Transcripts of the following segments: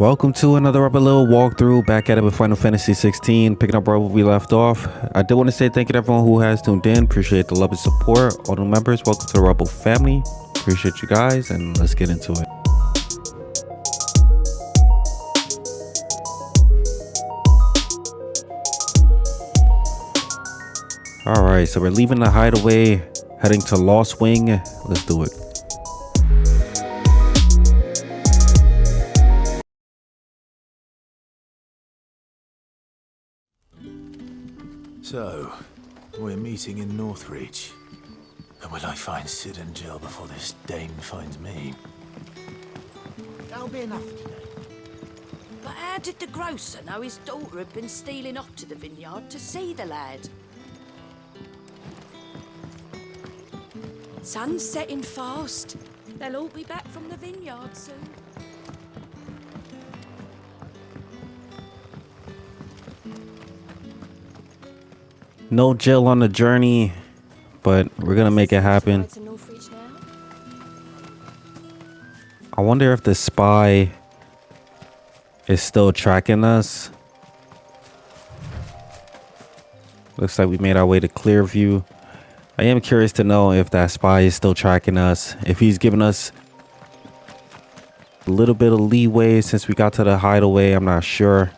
Welcome to another upper little walkthrough. Back at it with Final Fantasy 16, picking up where we left off. I did want to say thank you to everyone who has tuned in. Appreciate the love and support. All new members, welcome to the Rebel family. Appreciate you guys, and let's get into it. All right, so we're leaving the hideaway, heading to Lost Wing. Let's do it. So, we're meeting in Northreach. But will I find Cid and Jill before this Dane finds me? That'll be enough today. But how did the grocer know his daughter had been stealing off to the vineyard to see the lad? Sun's setting fast. They'll all be back from the vineyard soon. No Jill on the journey, but we're gonna make it happen. I wonder if the spy is still tracking us. Looks like we made our way to Clearview. I am curious to know if that spy is still tracking us, if he's giving us a little bit of leeway since we got to the hideaway. I'm not sure.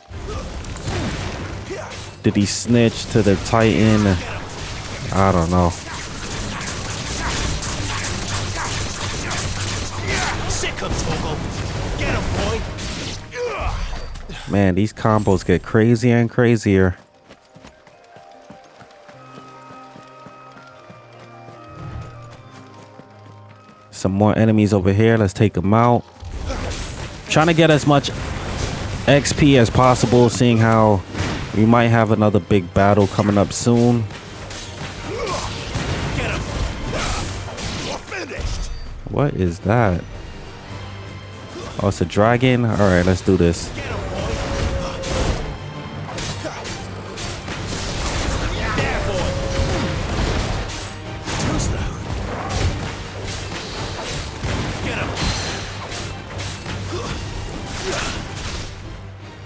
Did he snitch to the Titan? I don't know. Man, these combos get crazier and crazier. Some more enemies over here. Let's take them out. Trying to get as much XP as possible, seeing how we might have another big battle coming up soon. What is that? Oh, it's a dragon? Alright, let's do this.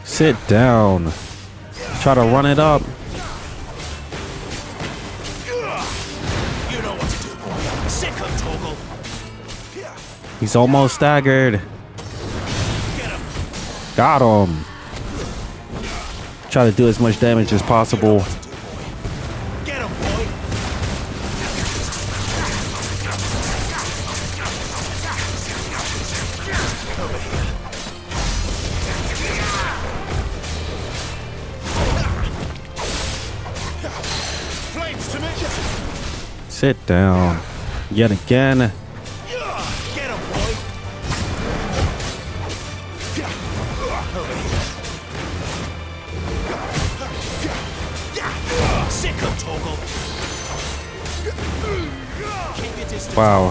Sit down. Try to run it up. He's almost staggered. Got him. Try to do as much damage as possible. Sit down. Yet again. Wow.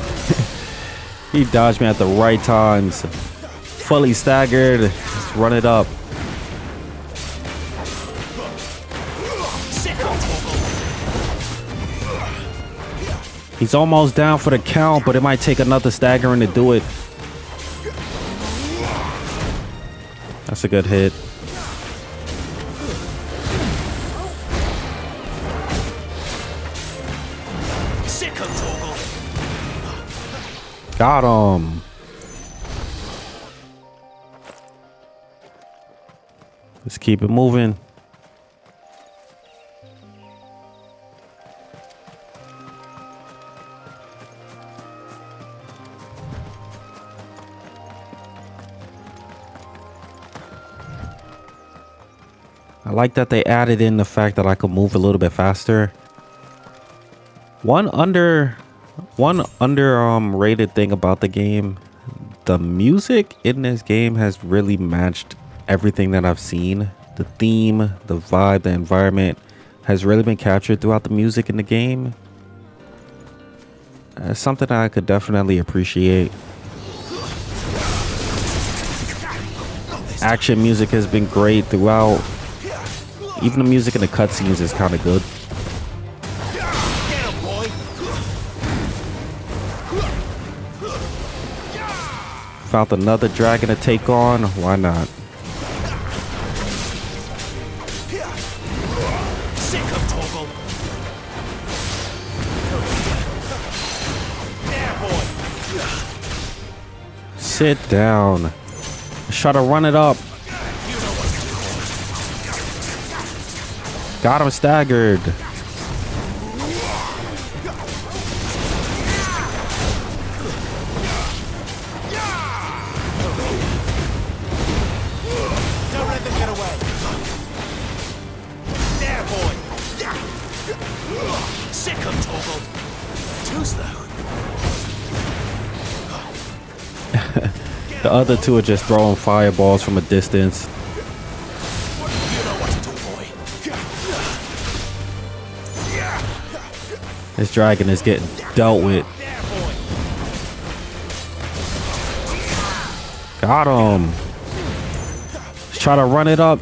He dodged me at the right times. Fully staggered. Let's run it up. He's almost down for the count, but it might take another staggering to do it. That's a good hit. Got him. Let's keep it moving. I like that they added in the fact that I could move a little bit faster. One rated thing about the game, the music in this game has really matched everything that I've seen. The theme, the vibe, the environment has really been captured throughout the music in the game. It's something that I could definitely appreciate. Action music has been great throughout. Even the music in the cutscenes is kind of good. Found another dragon to take on. Why not? Sit down. Let's try to run it up. Got him staggered. Don't let them get away. There, boy. Sick of Torgal. Too slow. The other two are just throwing fireballs from a distance. You know what to do, boy. This dragon is getting dealt with. There, boy. Got him. Let's try to run it up.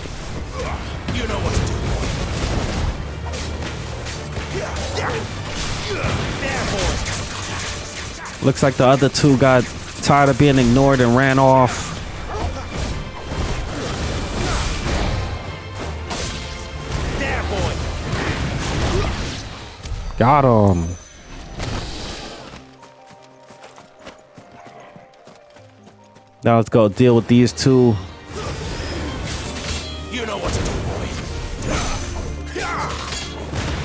You know what to do, boy. There, boy. Looks like the other two got tired of being ignored and ran off. There, boy. Got him. Now let's go deal with these two. You know what to do, boy.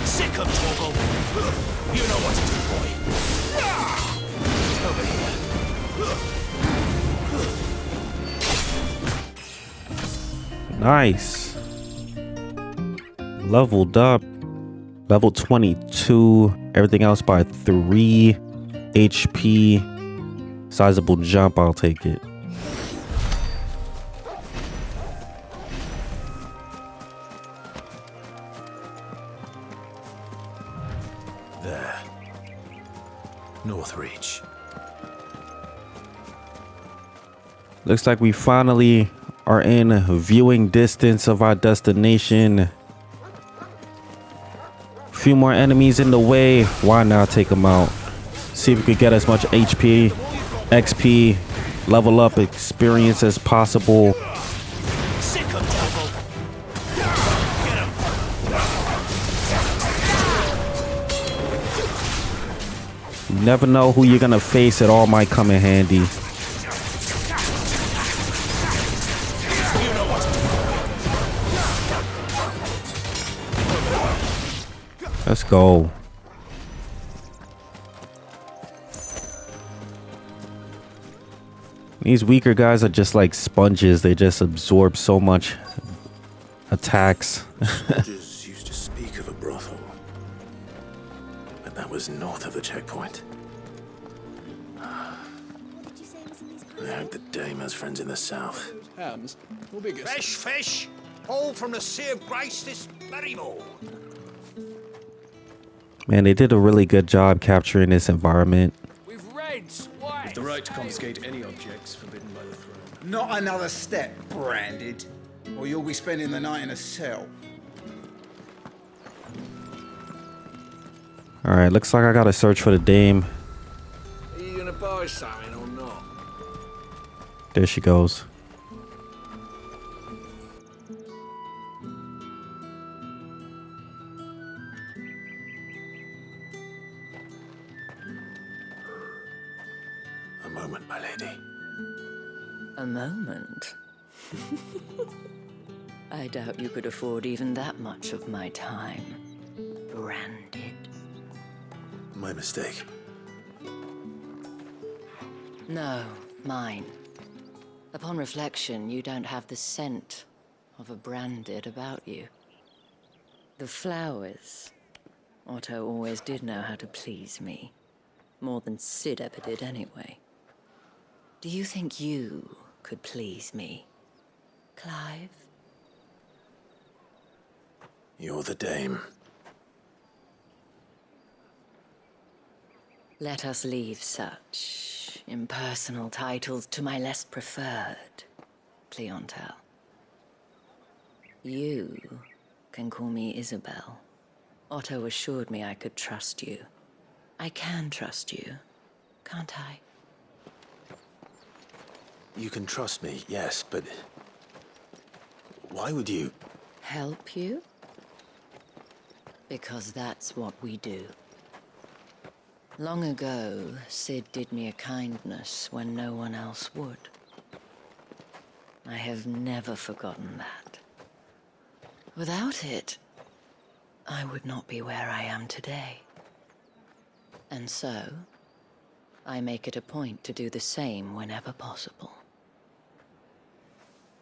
Sick of Torgal. You know what to do, boy. Over here. Nice. Leveled up. Level 22. Everything else by 3 HP. Sizable jump. I'll take it. There. Northreach. Looks like we finally are in viewing distance of our destination. Few more enemies in the way. Why not take them out? See if we could get as much HP, XP, level up experience as possible. Sick of Torgal. Get him. You never know who you're gonna face. It all might come in handy. Let's go. These weaker guys are just like sponges. They just absorb so much attacks. Soldiers used to speak of a brothel, but that was north of the checkpoint. I heard the dame has friends in the south. Hams, or biggest. Fresh fish, all from the Sea of Grace this very morning. Man, they did a really good job capturing this environment. With reds, white. The right to confiscate any objects forbidden by the throne. Not another step, branded, or you'll be spending the night in a cell. All right, looks like I gotta search for the dame. Are you gonna buy something or not? There she goes. A moment, my lady. A moment? I doubt you could afford even that much of my time. Branded. My mistake. No, mine. Upon reflection, you don't have the scent of a branded about you. The flowers. Otto always did know how to please me. More than Cid ever did anyway. Do you think you could please me, Clive? You're the dame. Let us leave such impersonal titles to my less preferred clientele. You can call me Isabelle. Otto assured me I could trust you. I can trust you, can't I? You can trust me, yes, but why would you? Help you? Because that's what we do. Long ago, Cid did me a kindness when no one else would. I have never forgotten that. Without it, I would not be where I am today. And so, I make it a point to do the same whenever possible.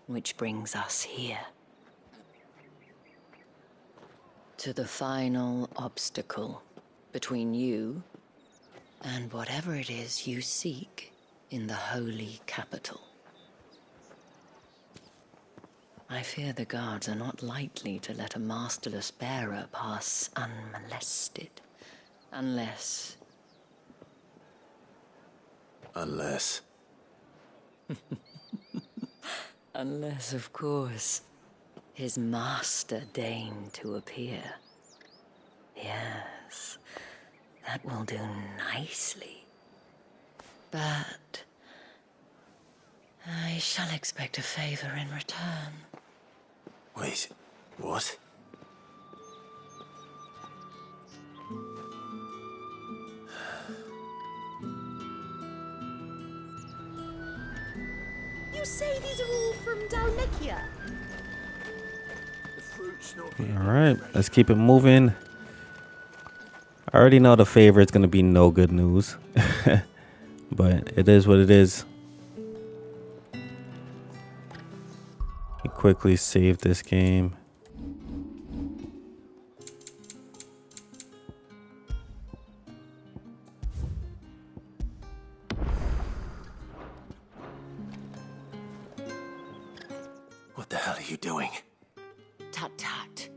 Which brings us here. To the final obstacle between you and whatever it is you seek in the holy capital. I fear the guards are not likely to let a masterless bearer pass unmolested. Unless... Unless. Unless, of course, his master deigned to appear. Yes, that will do nicely. But I shall expect a favor in return. Wait, what? You say these are all from Dalmekia? The fruit's not All right, let's keep it moving. I already know the favorite's gonna be no good news, but it is what it is. You quickly save this game. What the hell are you doing? Tut tut.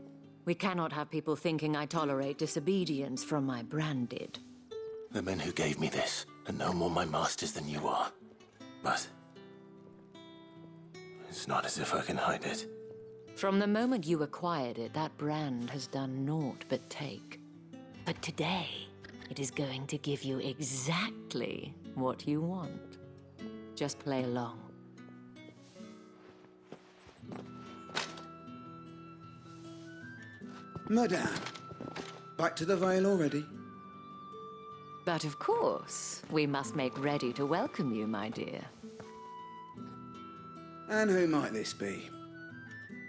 We cannot have people thinking I tolerate disobedience from my branded. The men who gave me this are no more my masters than you are. But it's not as if I can hide it. From the moment you acquired it, that brand has done naught but take. But today, it is going to give you exactly what you want. Just play along. Madame, back to the Vale already? But of course, we must make ready to welcome you, my dear. And who might this be?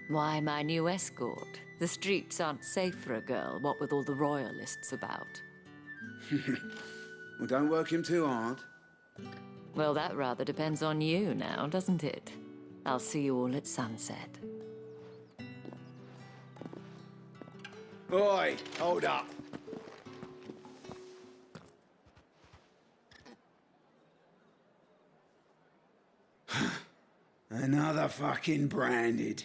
Why, my new escort. The streets aren't safe for a girl, what with all the royalists about. Well, don't work him too hard. Well, that rather depends on you now, doesn't it? I'll see you all at sunset. Oi, hold up. Another fucking branded.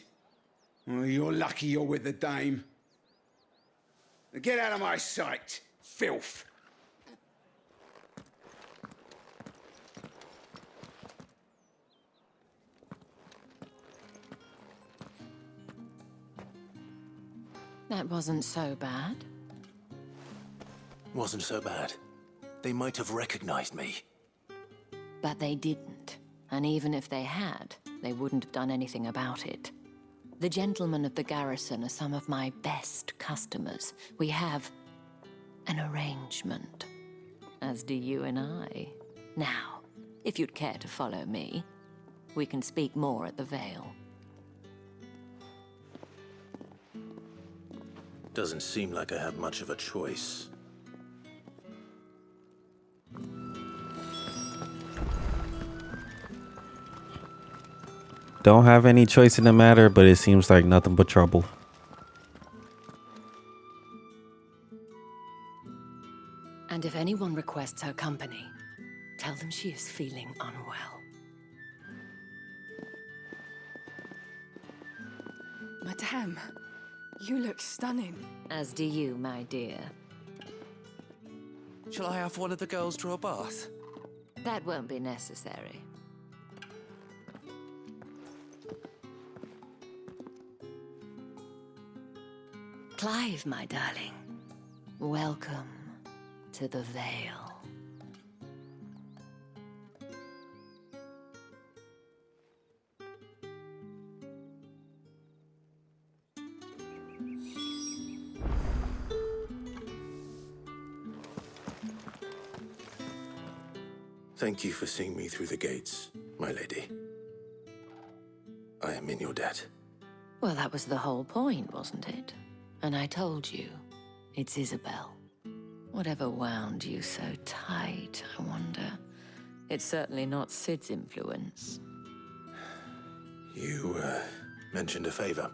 Oh, you're lucky you're with the dame. Get out of my sight, filth. That wasn't so bad. Wasn't so bad. They might have recognized me. But they didn't. And even if they had, they wouldn't have done anything about it. The gentlemen of the garrison are some of my best customers. We have an arrangement, as do you and I. Now, if you'd care to follow me, we can speak more at the Vale. Doesn't seem like I have much of a choice. Don't have any choice in the matter, but it seems like nothing but trouble. And if anyone requests her company, tell them she is feeling unwell. Madame, you look stunning. As do you, my dear. Shall I have one of the girls draw a bath? That won't be necessary. Clive, my darling, welcome to the Vale. Thank you for seeing me through the gates, my lady. I am in your debt. Well, that was the whole point, wasn't it? And I told you, it's Isabelle. Whatever wound you so tight, I wonder. It's certainly not Cid's influence. You, mentioned a favor.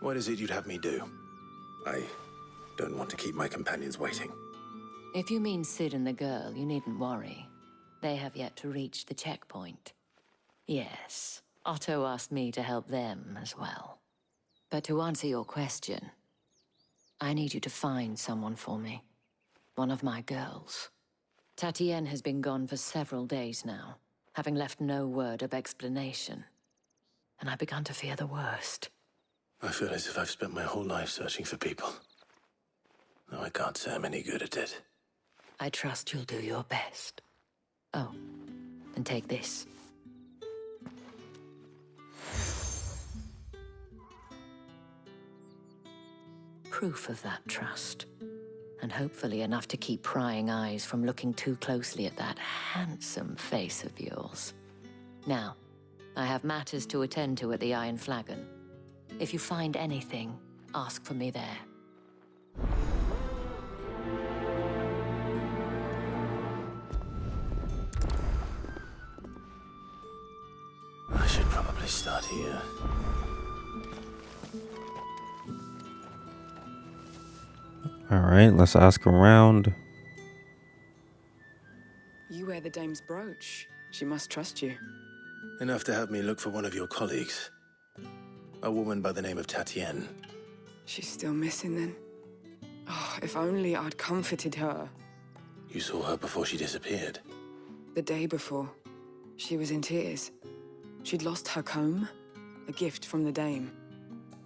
What is it you'd have me do? I don't want to keep my companions waiting. If you mean Cid and the girl, you needn't worry. They have yet to reach the checkpoint. Yes, Otto asked me to help them as well. But to answer your question, I need you to find someone for me. One of my girls. Tatienne has been gone for several days now, having left no word of explanation. And I've begun to fear the worst. I feel as if I've spent my whole life searching for people. Though I can't say I'm any good at it. I trust you'll do your best. Oh, and take this. Proof of that trust. And hopefully enough to keep prying eyes from looking too closely at that handsome face of yours. Now, I have matters to attend to at the Iron Flagon. If you find anything, ask for me there. I should probably start here. All right, let's ask around. You wear the dame's brooch. She must trust you. Enough to have me look for one of your colleagues. A woman by the name of Tatienne. She's still missing then. Oh, if only I'd comforted her. You saw her before she disappeared. The day before, she was in tears. She'd lost her comb, a gift from the dame.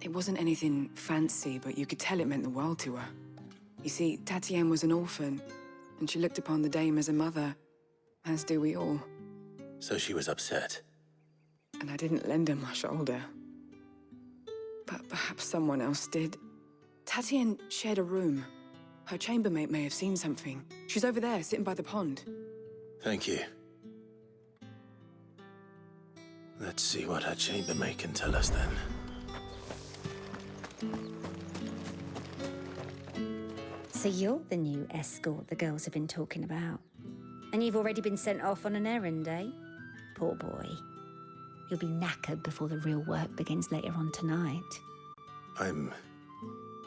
It wasn't anything fancy, but you could tell it meant the world to her. You see, Tatienne was an orphan, and she looked upon the dame as a mother, as do we all. So she was upset. And I didn't lend her my shoulder. But perhaps someone else did. Tatienne shared a room. Her chambermaid may have seen something. She's over there, sitting by the pond. Thank you. Let's see what her chambermaid can tell us then. So you're the new escort the girls have been talking about. And you've already been sent off on an errand, eh? Poor boy. You'll be knackered before the real work begins later on tonight. I'm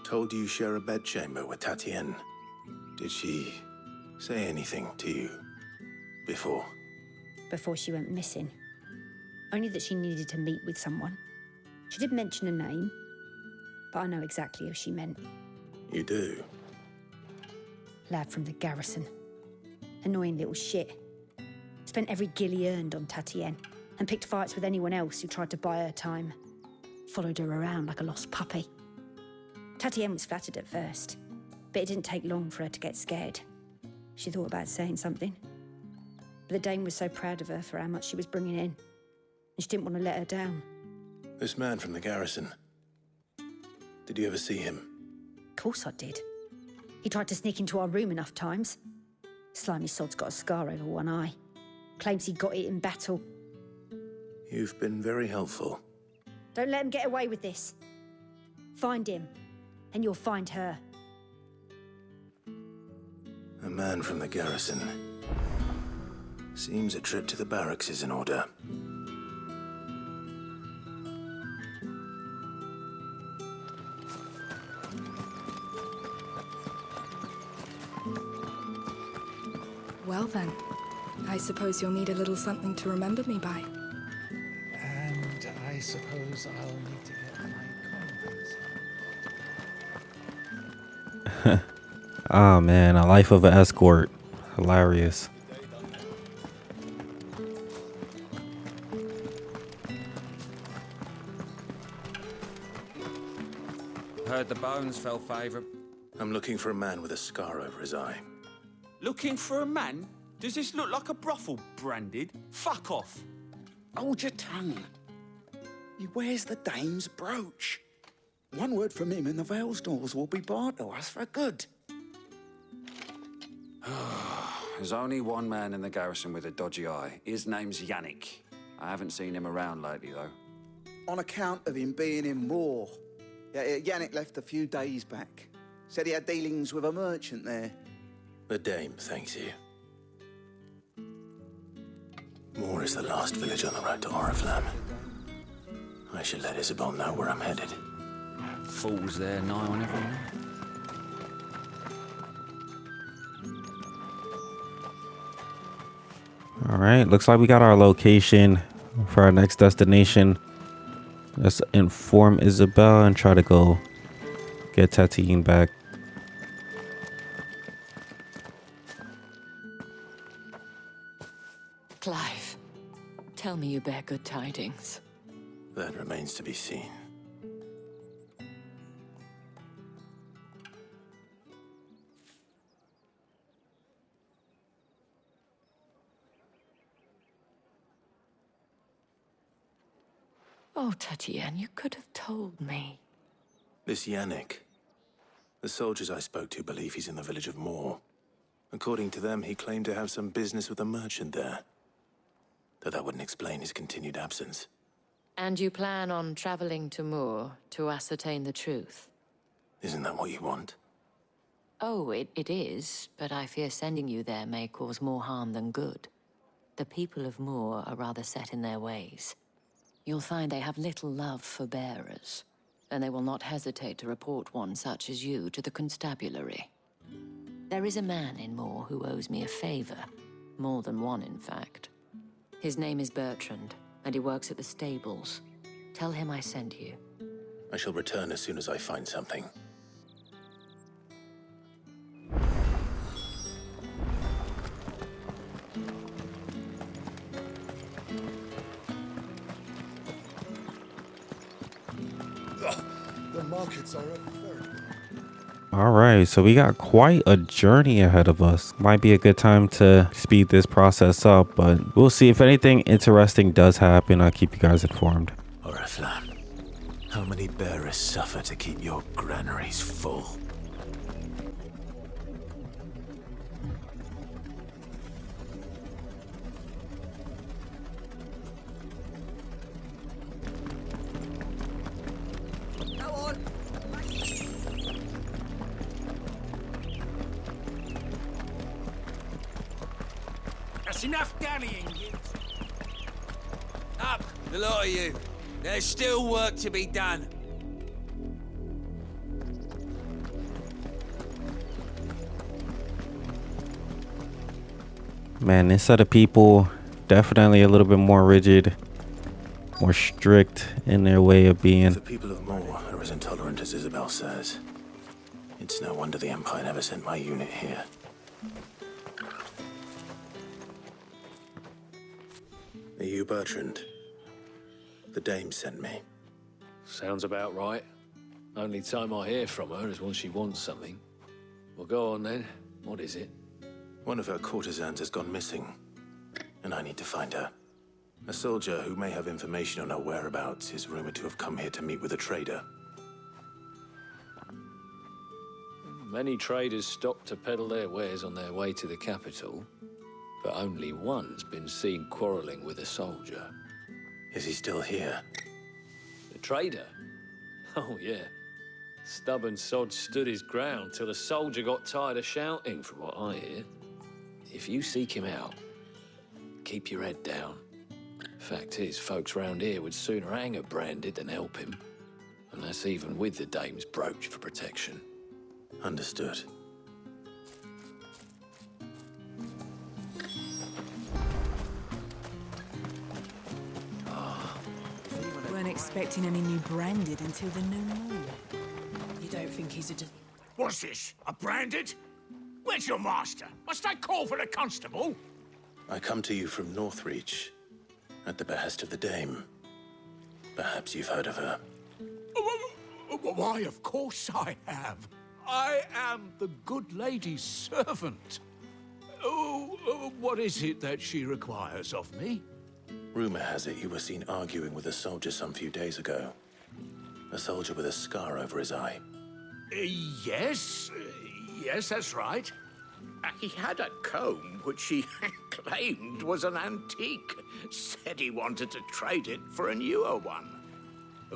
told you share a bedchamber with Tatienne. Did she say anything to you before? Before she went missing. Only that she needed to meet with someone. She did mention a name, but I know exactly who she meant. You do? Lad from the garrison. Annoying little shit. Spent every guil he earned on Tatienne, and picked fights with anyone else who tried to buy her time. Followed her around like a lost puppy. Tatienne was flattered at first, but it didn't take long for her to get scared. She thought about saying something. But the dame was so proud of her for how much she was bringing in, and she didn't want to let her down. This man from the garrison. Did you ever see him? Of course I did. He tried to sneak into our room enough times. Slimy sod's got a scar over one eye. Claims he got it in battle. You've been very helpful. Don't let him get away with this. Find him, and you'll find her. A man from the garrison. Seems a trip to the barracks is in order. Well then, I suppose you'll need a little something to remember me by. And I suppose I'll need to get my coins. Oh man, a life of an escort. Hilarious. Heard the bones fell favour. I'm looking for a man with a scar over his eye. Looking for a man? Does this look like a brothel, Branded? Fuck off. Hold your tongue. He wears the dame's brooch. One word from him and the Vale's doors will be barred to us for good. There's only one man in the garrison with a dodgy eye. His name's Yannick. I haven't seen him around lately, though. On account of him being in war. Yeah, Yannick left a few days back. Said he had dealings with a merchant there. The Dame thanks you. Moor is the last village on the road to Oriflamme. I should let Isabelle know where I'm headed. Fools there nigh on everyone. All right, looks like we got our location for our next destination. Let's inform Isabelle and try to go get Tatine back. Clive, tell me you bear good tidings. That remains to be seen. Oh, Tatienne, you could have told me. This Yannick. The soldiers I spoke to believe he's in the village of Moor. According to them, he claimed to have some business with a merchant there. Though that wouldn't explain his continued absence. And you plan on traveling to Moor to ascertain the truth? Isn't that what you want? Oh, it is, but I fear sending you there may cause more harm than good. The people of Moor are rather set in their ways. You'll find they have little love for bearers, and they will not hesitate to report one such as you to the constabulary. There is a man in Moor who owes me a favor. More than one, in fact. His name is Bertrand, and he works at the stables. Tell him I sent you. I shall return as soon as I find something. The markets are up very. All right, so we got quite a journey ahead of us. Might be a good time to speed this process up, but we'll see. If anything interesting does happen, I'll keep you guys informed. Oriflamme, how many bearers suffer to keep your granaries full? That's enough dallying. Up, the lot of you. There's still work to be done. Man, this set of people definitely a little bit more rigid, more strict in their way of being. The people of Moor are as intolerant as Isabelle says. It's no wonder the Empire never sent my unit here. Are you Bertrand? The Dame sent me. Sounds about right. Only time I hear from her is when she wants something. Well, go on then. What is it? One of her courtesans has gone missing, and I need to find her. A soldier who may have information on her whereabouts is rumored to have come here to meet with a trader. Many traders stop to peddle their wares on their way to the capital, but only one's been seen quarreling with a soldier. Is he still here? The trader? Oh, yeah. Stubborn sod stood his ground till the soldier got tired of shouting, from what I hear. If you seek him out, keep your head down. Fact is, folks round here would sooner hang a branded than help him. And that's even with the Dame's brooch for protection. Understood. Weren't expecting any new branded until the new moon. You don't think he's a... What's this? A branded? Where's your master? Must I call for the constable? I come to you from Northreach, at the behest of the Dame. Perhaps you've heard of her. Why, of course I have. I am the good lady's servant. Oh, what is it that she requires of me? Rumor has it you were seen arguing with a soldier some few days ago. A soldier with a scar over his eye. Yes, that's right. He had a comb which he claimed was an antique. Said he wanted to trade it for a newer one.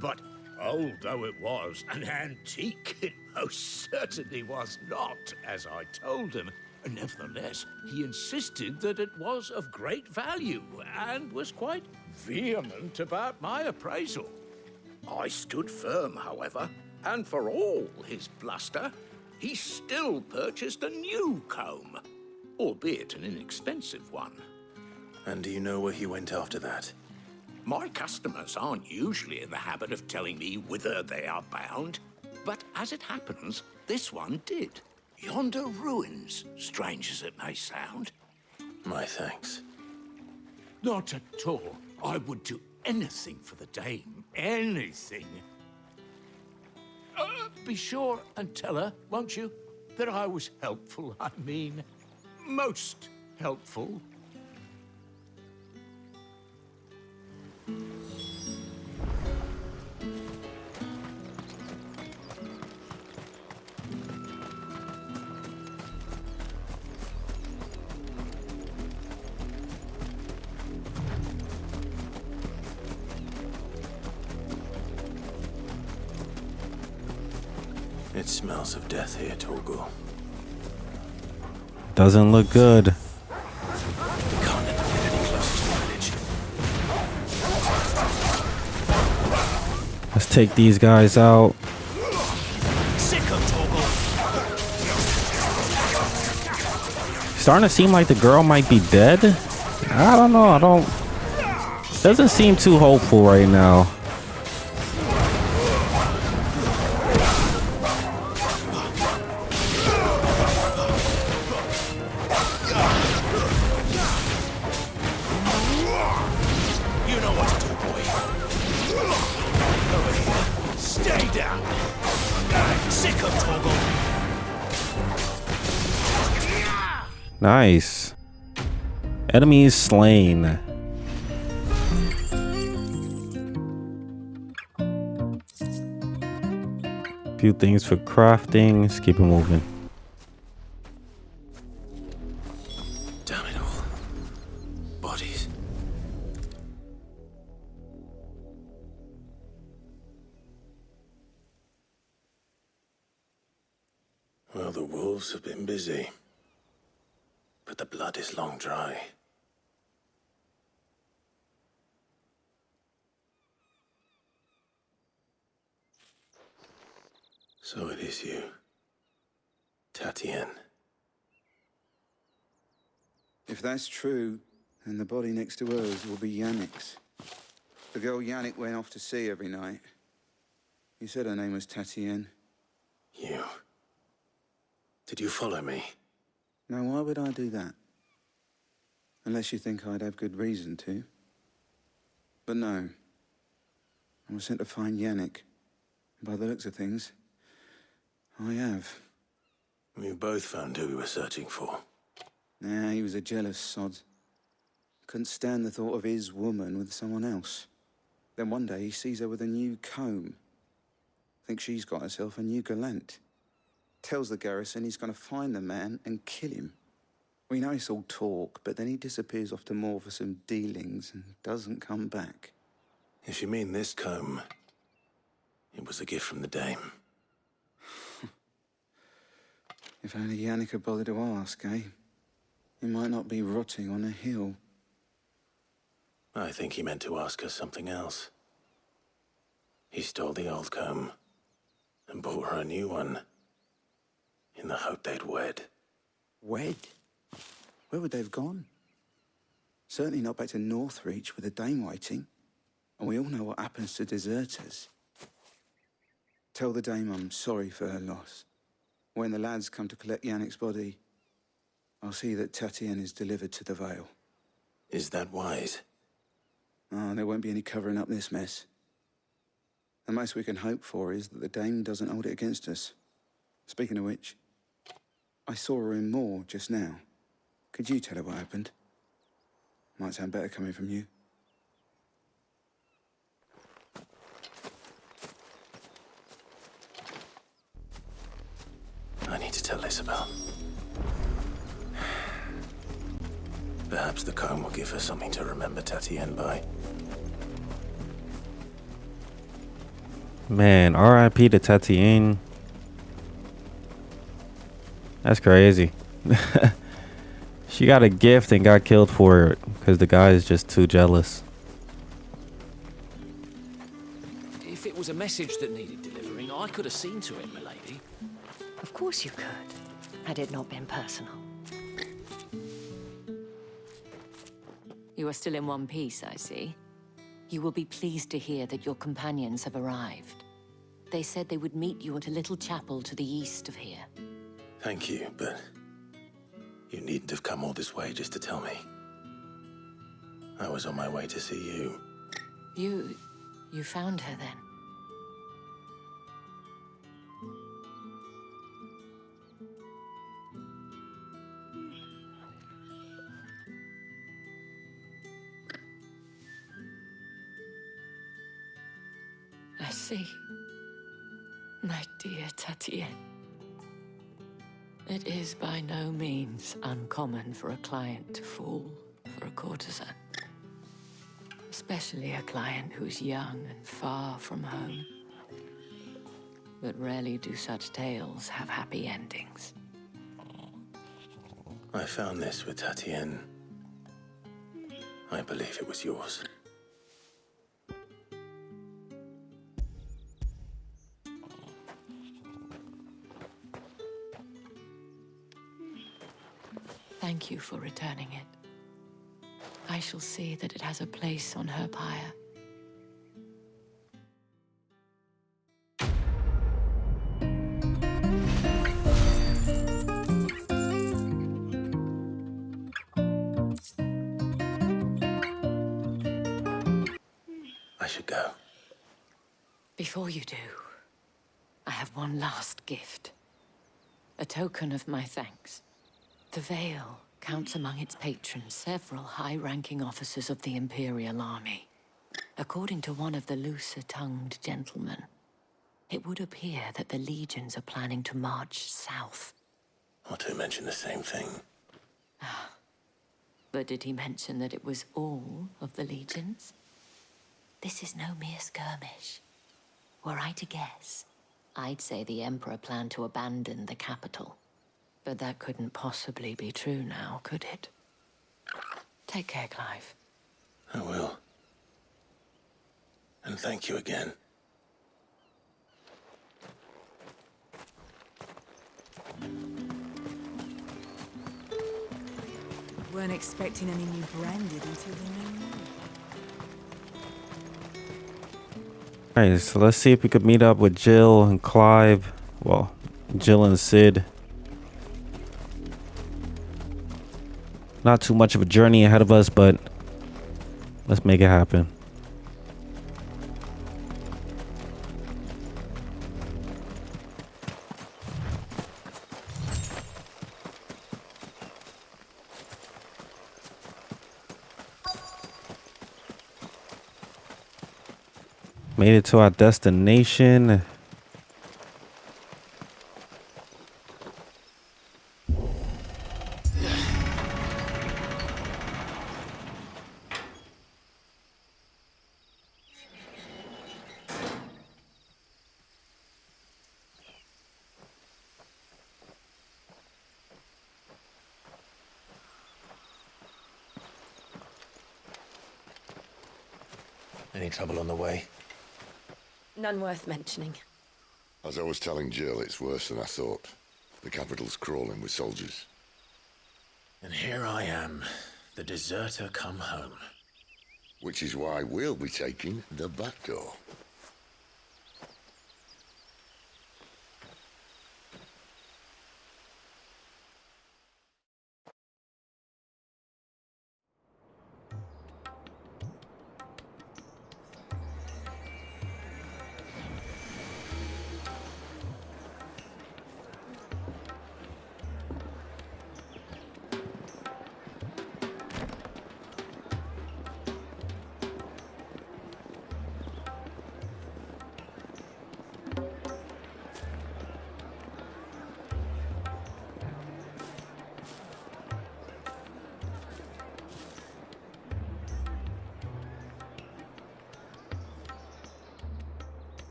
But old though it was, an antique it most certainly was not, as I told him. Nevertheless, he insisted that it was of great value and was quite vehement about my appraisal. I stood firm, however, and for all his bluster, he still purchased a new comb, albeit an inexpensive one. And do you know where he went after that? My customers aren't usually in the habit of telling me whither they are bound, but as it happens, this one did. Yonder ruins, strange as it may sound. My thanks. Not at all. I would do anything for the dame. Anything. Be sure and tell her, won't you, that I was helpful. I mean, most helpful. It smells of death here, Torgal. Doesn't look good. We can't let them get any closer to the village. Let's take these guys out. Starting to seem like the girl might be dead. I don't know. Doesn't seem too hopeful right now. Nice. Enemies slain. Few things for crafting. Let's keep it moving. Damn it all. Bodies. Well, the wolves have been busy. But the blood is long dry. So it is you, Tatienne. If that's true, then the body next to hers will be Yannick's. The girl Yannick went off to see every night. You said her name was Tatienne. You. Did you follow me? Now, why would I do that? Unless you think I'd have good reason to. But no. I was sent to find Yannick. By the looks of things, I have. We both found who we were searching for. Nah, he was a jealous sod. Couldn't stand the thought of his woman with someone else. Then one day he sees her with a new comb. Thinks she's got herself a new gallant. Tells the garrison he's going to find the man and kill him. We know it's all talk, but then he disappears off to Moor for some dealings and doesn't come back. If you mean this comb, it was a gift from the dame. If only Yannick had bothered to ask, eh? He might not be rotting on a hill. I think he meant to ask her something else. He stole the old comb and bought her a new one in the hope they'd wed. Wed? Where would they have gone? Certainly not back to Northreach with the dame waiting. And we all know what happens to deserters. Tell the dame I'm sorry for her loss. When the lads come to collect Yannick's body, I'll see that Tatienne is delivered to the Vale. Is that wise? Oh, there won't be any covering up this mess. The most we can hope for is that the dame doesn't hold it against us. Speaking of which, I saw her in Moor just now. Could you tell her what happened? Might sound better coming from you. I need to tell Isabelle. Perhaps the comb will give her something to remember Tatienne by. Man, R.I.P. to Tatienne. That's crazy. She got a gift and got killed for it because the guy is just too jealous. If it was a message that needed delivering, I could have seen to it, milady. Of course you could, had it not been personal. You are still in one piece, I see. You will be pleased to hear that your companions have arrived. They said they would meet you at a little chapel to the east of here. Thank you, but you needn't have come all this way just to tell me. I was on my way to see you. You found her then? I see. My dear Tatienne. It is by no means uncommon for a client to fall for a courtesan. Especially a client who's young and far from home. But rarely do such tales have happy endings. I found this with Tatienne. I believe it was yours. Thank you for returning it. I shall see that it has a place on her pyre. I should go. Before you do, I have one last gift. A token of my thanks. The Vale counts among its patrons several high-ranking officers of the Imperial Army. According to one of the looser-tongued gentlemen, it would appear that the legions are planning to march south. Otto mentioned the same thing. But did he mention that it was all of the legions? This is no mere skirmish. Were I to guess, I'd say the Emperor planned to abandon the capital. But that couldn't possibly be true now, could it? Take care, Clive. I will. And thank you again. Weren't expecting any new branded until the new moon. Alright, so let's see if we could meet up with Jill and Clive. Well, Jill and Cid. Not too much of a journey ahead of us, but let's make it happen. Made it to our destination. Any trouble on the way? None worth mentioning. As I was telling Jill, it's worse than I thought. The capital's crawling with soldiers. And here I am, the deserter come home. Which is why we'll be taking the back door.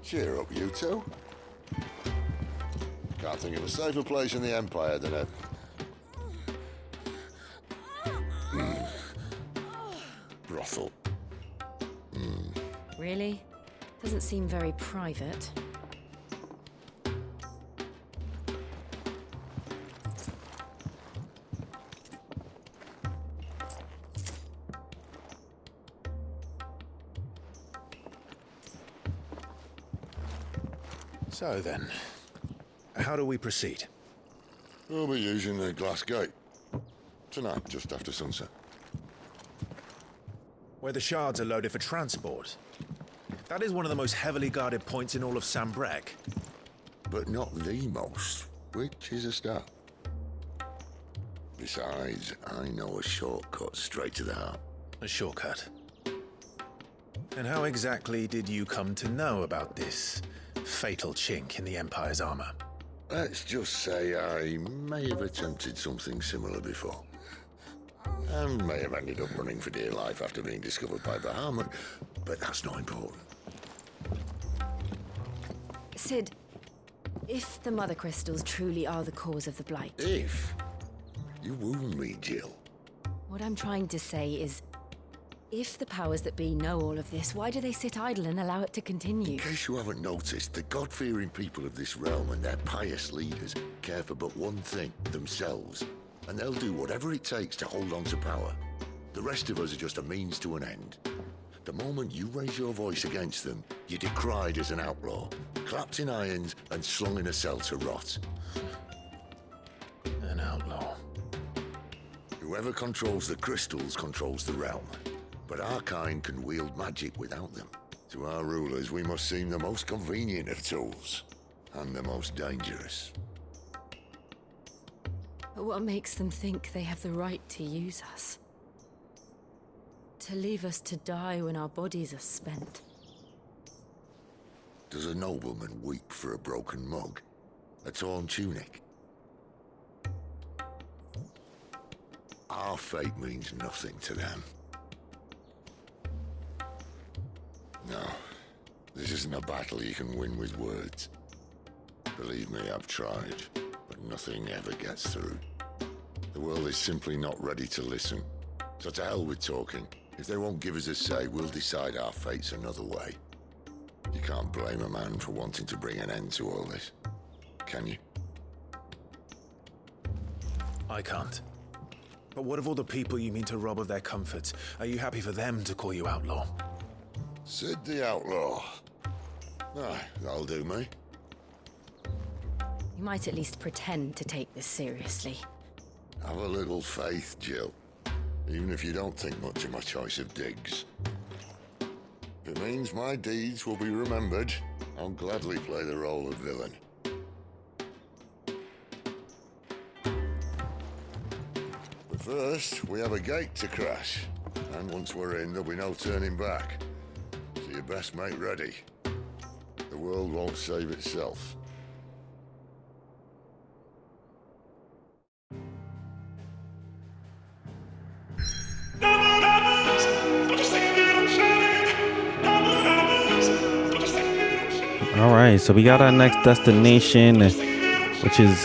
Cheer up, you two. Can't think of a safer place in the Empire than a... brothel. Really? Doesn't seem very private. So then, how do we proceed? We'll be using the glass gate. Tonight, just after sunset. Where the shards are loaded for transport. That is one of the most heavily guarded points in all of Sambrec. But not the most, which is a start. Besides, I know a shortcut straight to the heart. A shortcut? And how exactly did you come to know about this fatal chink in the Empire's armor? Let's just say I may have attempted something similar before. And may have ended up running for dear life after being discovered by Bahamut, but that's not important. Cid, if the Mother Crystals truly are the cause of the Blight... If? You wound me, Jill. What I'm trying to say is, if the powers that be know all of this, why do they sit idle and allow it to continue? In case you haven't noticed, the God-fearing people of this realm and their pious leaders care for but one thing, themselves. And they'll do whatever it takes to hold on to power. The rest of us are just a means to an end. The moment you raise your voice against them, you're decried as an outlaw, clapped in irons and slung in a cell to rot. An outlaw. Whoever controls the crystals controls the realm. But our kind can wield magic without them. To our rulers, we must seem the most convenient of tools, and the most dangerous. But what makes them think they have the right to use us? To leave us to die when our bodies are spent? Does a nobleman weep for a broken mug? A torn tunic? Our fate means nothing to them. No, this isn't a battle you can win with words. Believe me, I've tried, but nothing ever gets through. The world is simply not ready to listen. So to hell with talking. If they won't give us a say, we'll decide our fates another way. You can't blame a man for wanting to bring an end to all this, can you? I can't. But what of all the people you mean to rob of their comforts? Are you happy for them to call you outlaw? Cid the Outlaw. Aye, that'll do me. You might at least pretend to take this seriously. Have a little faith, Jill. Even if you don't think much of my choice of digs. If it means my deeds will be remembered, I'll gladly play the role of villain. But first, we have a gate to crash. And once we're in, there'll be no turning back. So you best make ready. The world won't save itself. All right, so we got our next destination, which is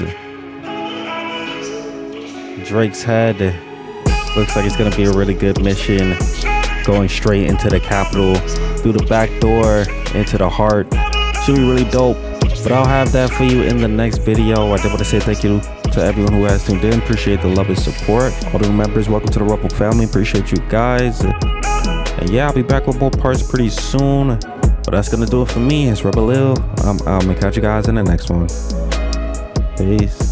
Drake's Head. Looks like it's gonna be a really good mission, going straight into the capital through the back door into the heart. Should be really dope, but I'll have that for you in the next video. I did want to say thank you to everyone who has tuned in. Appreciate the love and support. All the members, welcome to the Rebel family. Appreciate you guys. And yeah, I'll be back with more parts pretty soon. But that's gonna do it for me. It's Rebel. I'm gonna catch you guys in the next one. Peace.